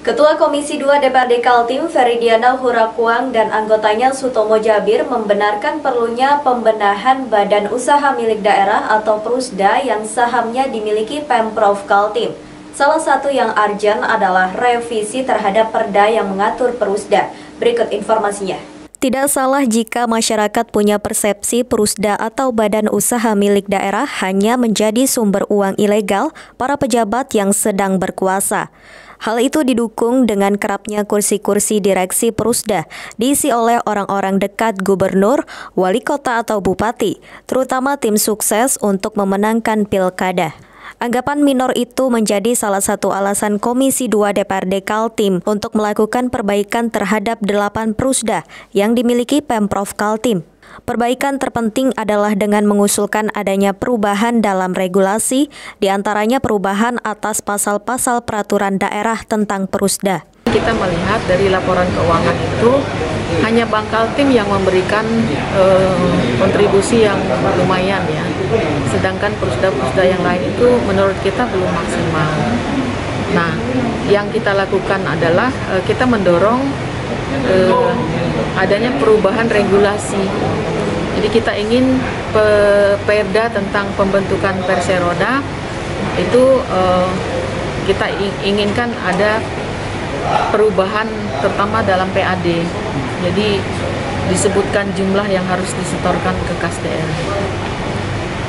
Ketua Komisi 2 DPRD Kaltim Feridiana Hurakuang dan anggotanya Sutomo Jabir membenarkan perlunya pembenahan badan usaha milik daerah atau Prusda yang sahamnya dimiliki Pemprov Kaltim. Salah satu yang urgent adalah revisi terhadap perda yang mengatur Prusda. Berikut informasinya. Tidak salah jika masyarakat punya persepsi Prusda atau badan usaha milik daerah hanya menjadi sumber uang ilegal para pejabat yang sedang berkuasa. Hal itu didukung dengan kerapnya kursi-kursi direksi Prusda diisi oleh orang-orang dekat gubernur, wali kota atau bupati, terutama tim sukses untuk memenangkan pilkada. Anggapan minor itu menjadi salah satu alasan Komisi 2 DPRD Kaltim untuk melakukan perbaikan terhadap 8 Prusda yang dimiliki Pemprov Kaltim. Perbaikan terpenting adalah dengan mengusulkan adanya perubahan dalam regulasi, diantaranya perubahan atas pasal-pasal peraturan daerah tentang Prusda. Kita melihat dari laporan keuangan itu hanya Bank Kaltim yang memberikan kontribusi yang lumayan ya, sedangkan Prusda-Prusda yang lain itu menurut kita belum maksimal. Nah, yang kita lakukan adalah kita mendorong adanya perubahan regulasi. Jadi kita ingin perda tentang pembentukan Perseroda itu kita inginkan ada perubahan terutama dalam PAD. Jadi disebutkan jumlah yang harus disetorkan ke kas daerah.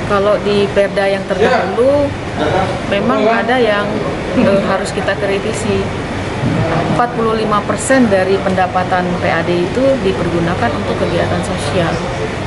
Kalau di perda yang terdahulu memang ada yang harus kita kritisi. 45% dari pendapatan PAD itu dipergunakan untuk kegiatan sosial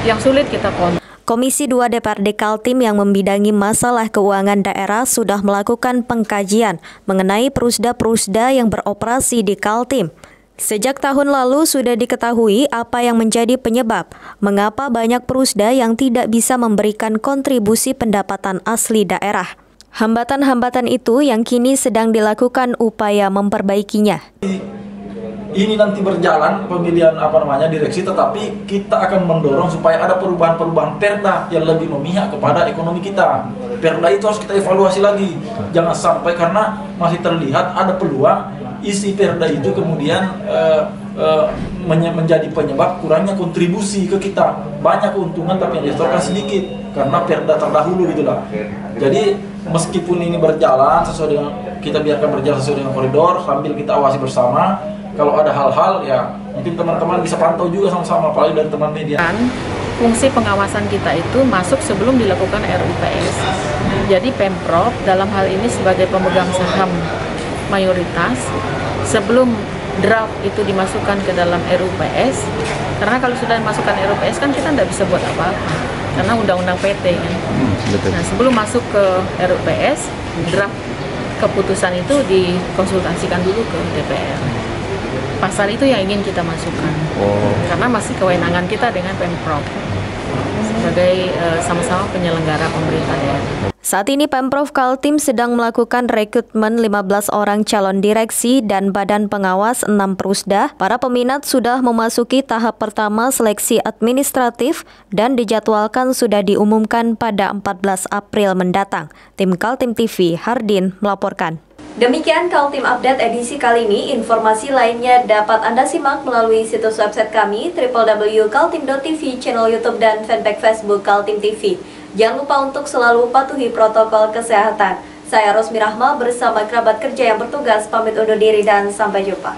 yang sulit kita kontrol. Komisi 2 DPRD Kaltim yang membidangi masalah keuangan daerah sudah melakukan pengkajian mengenai Prusda-Prusda yang beroperasi di Kaltim. Sejak tahun lalu sudah diketahui apa yang menjadi penyebab mengapa banyak Prusda yang tidak bisa memberikan kontribusi pendapatan asli daerah. Hambatan-hambatan itu yang kini sedang dilakukan upaya memperbaikinya. Ini nanti berjalan pemilihan direksi, tetapi kita akan mendorong supaya ada perubahan-perubahan perda yang lebih memihak kepada ekonomi kita. Perda itu harus kita evaluasi lagi. Jangan sampai karena masih terlihat ada peluang isi perda itu kemudian menjadi penyebab kurangnya kontribusi ke kita. Banyak keuntungan tapi yang disetorkan sedikit karena perda terdahulu gitulah. Jadi meskipun ini berjalan sesuai dengan, kita biarkan berjalan sesuai dengan koridor sambil kita awasi bersama. Kalau ada hal-hal ya mungkin teman-teman bisa pantau juga sama-sama, apalagi dari teman media. Fungsi pengawasan kita itu masuk sebelum dilakukan RUPS. Jadi Pemprov dalam hal ini sebagai pemegang saham mayoritas, sebelum draft itu dimasukkan ke dalam RUPS, karena kalau sudah dimasukkan RUPS kan kita tidak bisa buat apa-apa, karena undang-undang PT kan. Nah, sebelum masuk ke RUPS, draft keputusan itu dikonsultasikan dulu ke DPR. Pasal itu yang ingin kita masukkan, karena masih kewenangan kita dengan Pemprov sebagai sama-sama penyelenggara pemerintah daerah. Saat ini Pemprov Kaltim sedang melakukan rekrutmen 15 orang calon direksi dan badan pengawas 6 Prusda. Para peminat sudah memasuki tahap pertama seleksi administratif dan dijadwalkan sudah diumumkan pada 14 April mendatang. Tim Kaltim TV, Hardin melaporkan. Demikian Kaltim Update edisi kali ini. Informasi lainnya dapat Anda simak melalui situs website kami www.kaltim.tv, channel YouTube dan fanpage Facebook Kaltim TV. Jangan lupa untuk selalu patuhi protokol kesehatan. Saya Rosmi Rahma bersama kerabat kerja yang bertugas pamit undur diri dan sampai jumpa.